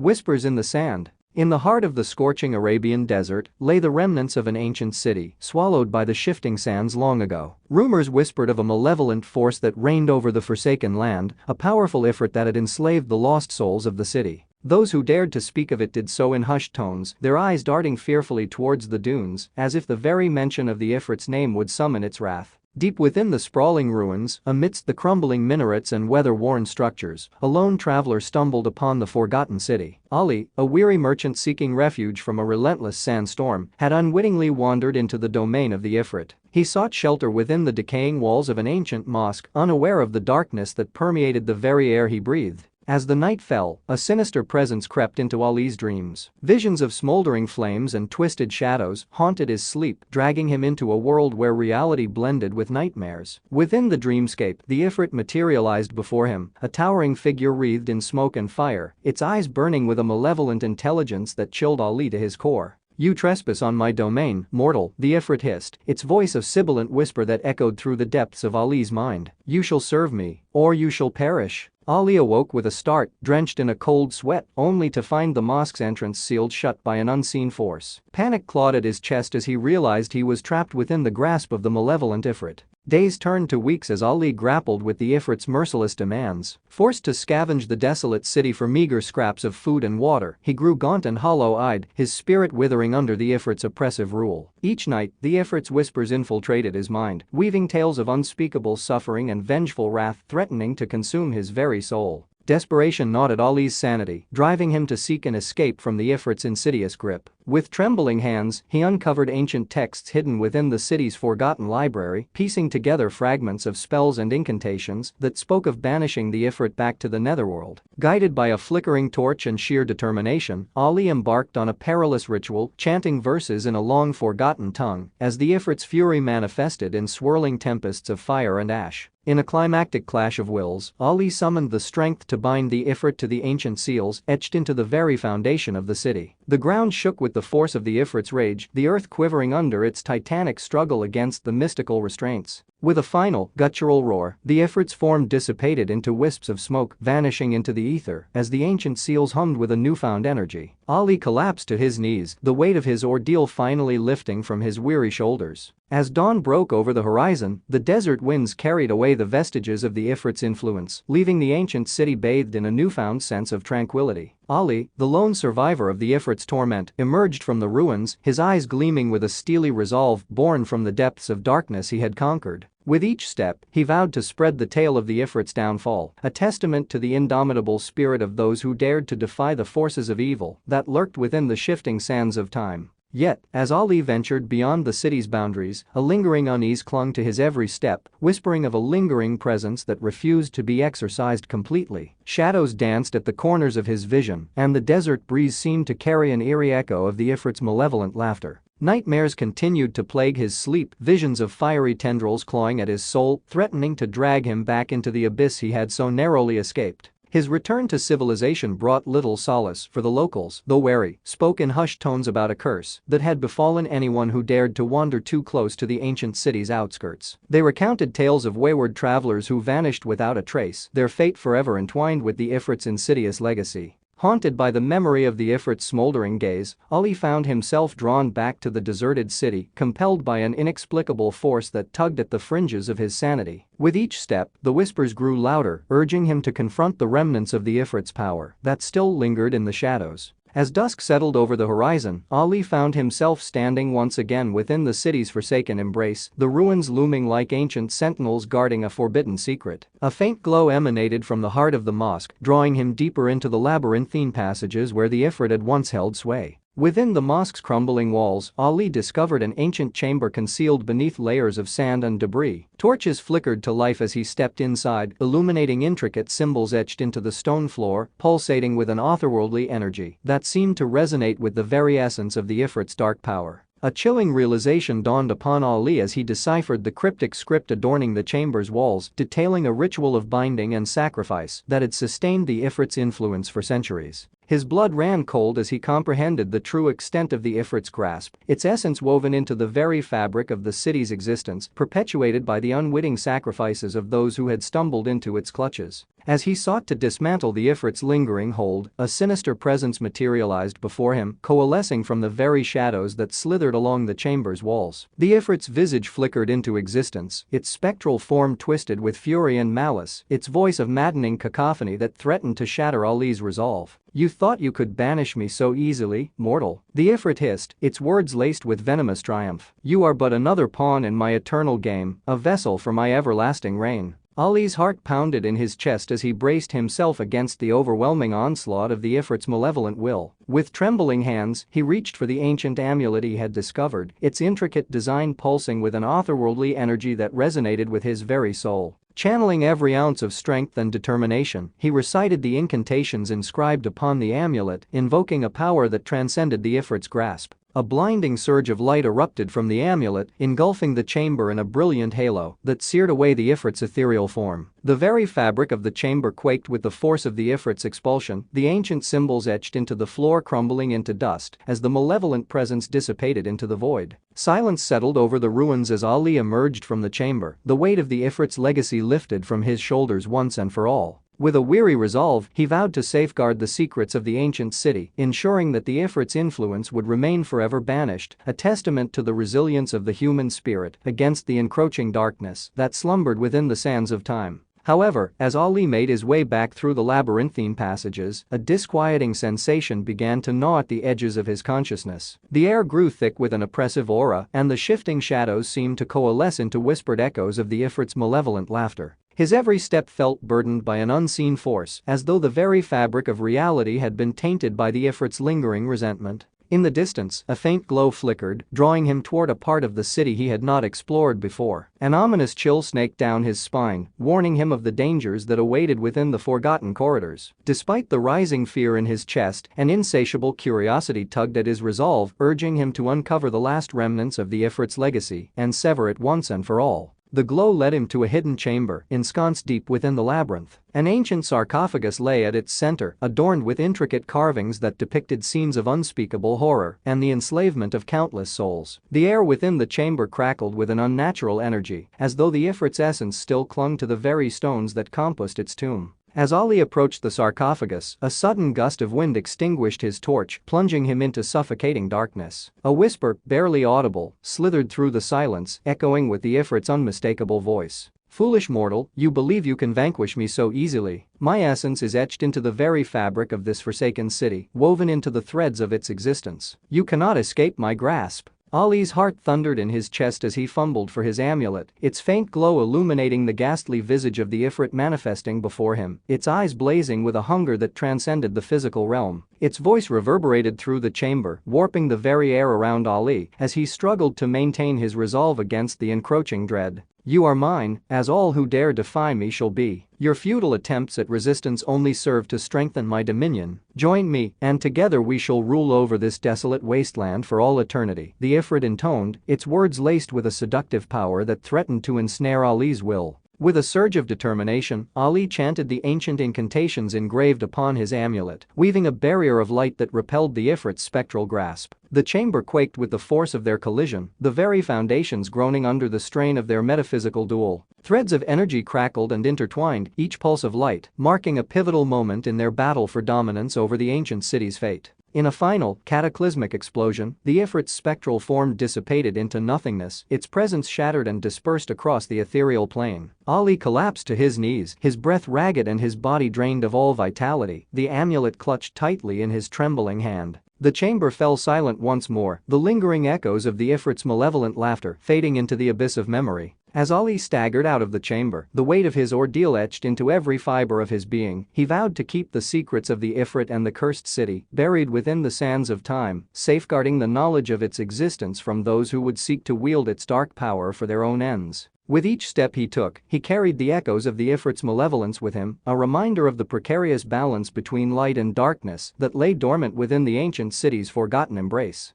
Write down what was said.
Whispers in the sand. In the heart of the scorching Arabian desert lay the remnants of an ancient city swallowed by the shifting sands long ago. Rumors whispered of a malevolent force that reigned over the forsaken land, a powerful ifrit that had enslaved the lost souls of the city. Those who dared to speak of it did so in hushed tones, their eyes darting fearfully towards the dunes, as if the very mention of the ifrit's name would summon its wrath. Deep within the sprawling ruins, amidst the crumbling minarets and weather-worn structures, a lone traveler stumbled upon the forgotten city. Ali, a weary merchant seeking refuge from a relentless sandstorm, had unwittingly wandered into the domain of the Ifrit. He sought shelter within the decaying walls of an ancient mosque, unaware of the darkness that permeated the very air he breathed. As the night fell, a sinister presence crept into Ali's dreams. Visions of smoldering flames and twisted shadows haunted his sleep, dragging him into a world where reality blended with nightmares. Within the dreamscape, the Ifrit materialized before him, a towering figure wreathed in smoke and fire, its eyes burning with a malevolent intelligence that chilled Ali to his core. "You trespass on my domain, mortal," the Ifrit hissed, its voice a sibilant whisper that echoed through the depths of Ali's mind. "You shall serve me, or you shall perish." Ali awoke with a start, drenched in a cold sweat, only to find the mosque's entrance sealed shut by an unseen force. Panic clawed at his chest as he realized he was trapped within the grasp of the malevolent Ifrit. Days turned to weeks as Ali grappled with the Ifrit's merciless demands. Forced to scavenge the desolate city for meager scraps of food and water, he grew gaunt and hollow-eyed, his spirit withering under the Ifrit's oppressive rule. Each night, the Ifrit's whispers infiltrated his mind, weaving tales of unspeakable suffering and vengeful wrath threatening to consume his very soul. Desperation gnawed at Ali's sanity, driving him to seek an escape from the Ifrit's insidious grip. With trembling hands, he uncovered ancient texts hidden within the city's forgotten library, piecing together fragments of spells and incantations that spoke of banishing the Ifrit back to the netherworld. Guided by a flickering torch and sheer determination, Ali embarked on a perilous ritual, chanting verses in a long-forgotten tongue, as the Ifrit's fury manifested in swirling tempests of fire and ash. In a climactic clash of wills, Ali summoned the strength to bind the Ifrit to the ancient seals etched into the very foundation of the city. The ground shook with the force of the Ifrit's rage, the earth quivering under its titanic struggle against the mystical restraints. With a final, guttural roar, the Ifrit's form dissipated into wisps of smoke, vanishing into the ether as the ancient seals hummed with a newfound energy. Ali collapsed to his knees, the weight of his ordeal finally lifting from his weary shoulders. As dawn broke over the horizon, the desert winds carried away the vestiges of the Ifrit's influence, leaving the ancient city bathed in a newfound sense of tranquility. Ali, the lone survivor of the Ifrit's torment, emerged from the ruins, his eyes gleaming with a steely resolve born from the depths of darkness he had conquered. With each step, he vowed to spread the tale of the Ifrit's downfall, a testament to the indomitable spirit of those who dared to defy the forces of evil that lurked within the shifting sands of time. Yet, as Ali ventured beyond the city's boundaries, a lingering unease clung to his every step, whispering of a lingering presence that refused to be exorcised completely. Shadows danced at the corners of his vision, and the desert breeze seemed to carry an eerie echo of the Ifrit's malevolent laughter. Nightmares continued to plague his sleep, visions of fiery tendrils clawing at his soul, threatening to drag him back into the abyss he had so narrowly escaped. His return to civilization brought little solace for the locals, though wary, spoke in hushed tones about a curse that had befallen anyone who dared to wander too close to the ancient city's outskirts. They recounted tales of wayward travelers who vanished without a trace, their fate forever entwined with the Ifrit's insidious legacy. Haunted by the memory of the Ifrit's smoldering gaze, Ali found himself drawn back to the deserted city, compelled by an inexplicable force that tugged at the fringes of his sanity. With each step, the whispers grew louder, urging him to confront the remnants of the Ifrit's power that still lingered in the shadows. As dusk settled over the horizon, Ali found himself standing once again within the city's forsaken embrace, the ruins looming like ancient sentinels guarding a forbidden secret. A faint glow emanated from the heart of the mosque, drawing him deeper into the labyrinthine passages where the Ifrit had once held sway. Within the mosque's crumbling walls, Ali discovered an ancient chamber concealed beneath layers of sand and debris. Torches flickered to life as he stepped inside, illuminating intricate symbols etched into the stone floor, pulsating with an otherworldly energy that seemed to resonate with the very essence of the Ifrit's dark power. A chilling realization dawned upon Ali as he deciphered the cryptic script adorning the chamber's walls, detailing a ritual of binding and sacrifice that had sustained the Ifrit's influence for centuries. His blood ran cold as he comprehended the true extent of the Ifrit's grasp, its essence woven into the very fabric of the city's existence, perpetuated by the unwitting sacrifices of those who had stumbled into its clutches. As he sought to dismantle the Ifrit's lingering hold, a sinister presence materialized before him, coalescing from the very shadows that slithered along the chamber's walls. The Ifrit's visage flickered into existence, its spectral form twisted with fury and malice, its voice of maddening cacophony that threatened to shatter Ali's resolve. "You thought you could banish me so easily, mortal," the Ifrit hissed, its words laced with venomous triumph. "You are but another pawn in my eternal game, a vessel for my everlasting reign." Ali's heart pounded in his chest as he braced himself against the overwhelming onslaught of the Ifrit's malevolent will. With trembling hands, he reached for the ancient amulet he had discovered, its intricate design pulsing with an otherworldly energy that resonated with his very soul. Channeling every ounce of strength and determination, he recited the incantations inscribed upon the amulet, invoking a power that transcended the Ifrit's grasp. A blinding surge of light erupted from the amulet, engulfing the chamber in a brilliant halo that seared away the Ifrit's ethereal form. The very fabric of the chamber quaked with the force of the Ifrit's expulsion, the ancient symbols etched into the floor crumbling into dust as the malevolent presence dissipated into the void. Silence settled over the ruins as Ali emerged from the chamber, the weight of the Ifrit's legacy lifted from his shoulders once and for all. With a weary resolve, he vowed to safeguard the secrets of the ancient city, ensuring that the Ifrit's influence would remain forever banished, a testament to the resilience of the human spirit against the encroaching darkness that slumbered within the sands of time. However, as Ali made his way back through the labyrinthine passages, a disquieting sensation began to gnaw at the edges of his consciousness. The air grew thick with an oppressive aura, and the shifting shadows seemed to coalesce into whispered echoes of the Ifrit's malevolent laughter. His every step felt burdened by an unseen force, as though the very fabric of reality had been tainted by the Ifrit's lingering resentment. In the distance, a faint glow flickered, drawing him toward a part of the city he had not explored before. An ominous chill snaked down his spine, warning him of the dangers that awaited within the forgotten corridors. Despite the rising fear in his chest, an insatiable curiosity tugged at his resolve, urging him to uncover the last remnants of the Ifrit's legacy and sever it once and for all. The glow led him to a hidden chamber, ensconced deep within the labyrinth. An ancient sarcophagus lay at its center, adorned with intricate carvings that depicted scenes of unspeakable horror and the enslavement of countless souls. The air within the chamber crackled with an unnatural energy, as though the Ifrit's essence still clung to the very stones that compassed its tomb. As Ali approached the sarcophagus, a sudden gust of wind extinguished his torch, plunging him into suffocating darkness. A whisper, barely audible, slithered through the silence, echoing with the Ifrit's unmistakable voice. "Foolish mortal, you believe you can vanquish me so easily. My essence is etched into the very fabric of this forsaken city, woven into the threads of its existence. You cannot escape my grasp." Ali's heart thundered in his chest as he fumbled for his amulet, its faint glow illuminating the ghastly visage of the Ifrit manifesting before him, its eyes blazing with a hunger that transcended the physical realm. Its voice reverberated through the chamber, warping the very air around Ali as he struggled to maintain his resolve against the encroaching dread. "You are mine, as all who dare defy me shall be. Your futile attempts at resistance only serve to strengthen my dominion. Join me, and together we shall rule over this desolate wasteland for all eternity," the Ifrit intoned, its words laced with a seductive power that threatened to ensnare Ali's will. With a surge of determination, Ali chanted the ancient incantations engraved upon his amulet, weaving a barrier of light that repelled the Ifrit's spectral grasp. The chamber quaked with the force of their collision, the very foundations groaning under the strain of their metaphysical duel. Threads of energy crackled and intertwined, each pulse of light marking a pivotal moment in their battle for dominance over the ancient city's fate. In a final, cataclysmic explosion, the Ifrit's spectral form dissipated into nothingness, its presence shattered and dispersed across the ethereal plane. Ali collapsed to his knees, his breath ragged and his body drained of all vitality, the amulet clutched tightly in his trembling hand. The chamber fell silent once more, the lingering echoes of the Ifrit's malevolent laughter fading into the abyss of memory. As Ali staggered out of the chamber, the weight of his ordeal etched into every fiber of his being, he vowed to keep the secrets of the Ifrit and the cursed city buried within the sands of time, safeguarding the knowledge of its existence from those who would seek to wield its dark power for their own ends. With each step he took, he carried the echoes of the Ifrit's malevolence with him, a reminder of the precarious balance between light and darkness that lay dormant within the ancient city's forgotten embrace.